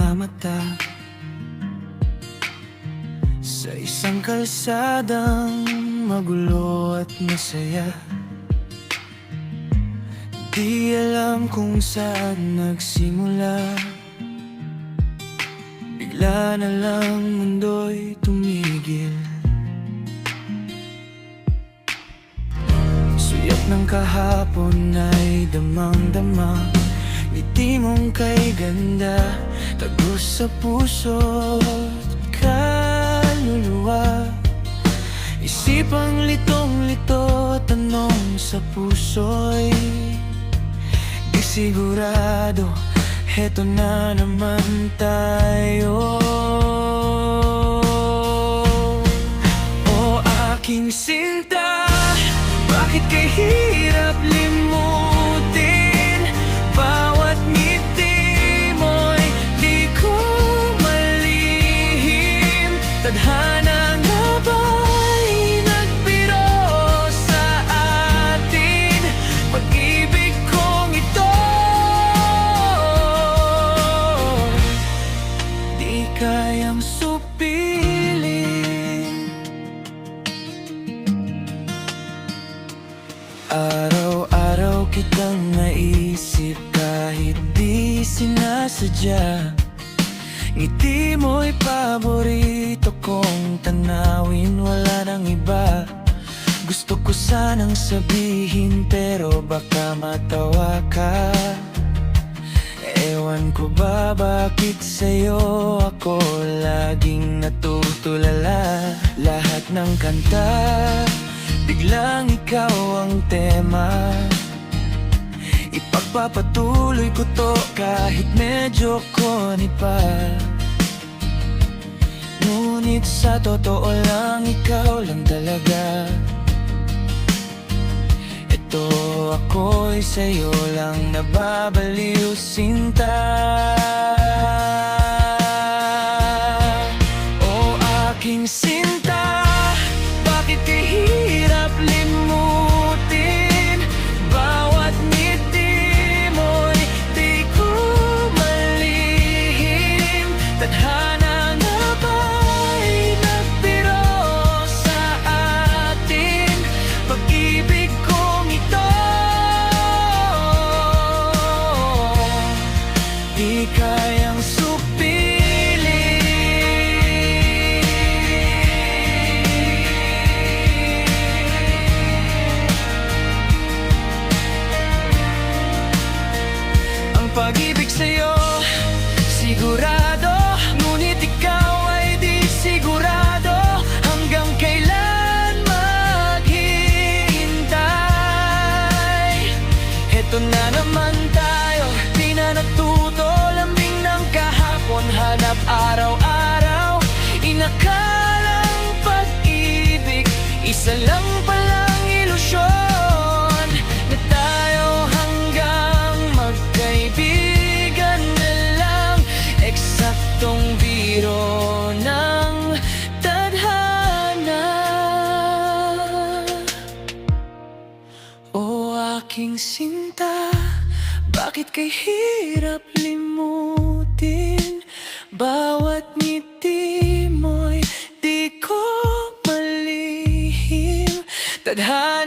mga mata sa isang kalsadang magulo at masaya. Di alam kung saan nagsimula, bigla na lang mundo'y tumigil. Suyat ng kahapon ay damang-dama, ngiti mong kay ganda, tagos sa puso at kaluluwa. Isipang litong-lito, tanong sa puso'y di sigurado. Heto na naman tayo. O aking sinta, bakit kay hirap limutin? Bawat ngiti mo'y di ko malihim. Tadhana nga ba'y nagbiro sa atin? Pag-ibig kong ito di kayang supilin. Araw-araw kitang naisip kahit di sinasadya. Ngiti mo'y paborito kong tanawin, wala nang iba. Gusto ko sanang sabihin pero baka matawa ka. Ewan ko ba bakit sa'yo ako laging natutulala. Lahat ng kanta, biglang ikaw ang tema. Ipagpapatuloy ko to kahit medyo corny pa. Ngunit sa totoo lang, ikaw lang talaga. Ito ako'y sa'yo lang nababaliw, sinta. O aking sinta, bakit kay hirap limutin? Bawat ngiti mo'y di ko malihim. Tadhana nga ba'y nagbiro sa atin? Pag-ibig kong ito di kayang supilin. Ang pag-ibig sa'yo sigurado, ngunit ikaw ay di sigurado. Hanggang kailan maghihintay? Eto na naman tayo, di na natuto. Lambing ng kahapon, hanap araw-araw. Inakalang pag-ibig, isa lang palang ilusyon. Na tayo hanggang magkaibigan na lang. Eksaktong biro ng tadhana. O aking sinta, bakit kay hirap limutin? Bawat ngiti mo'y di ko malihim. Tadhana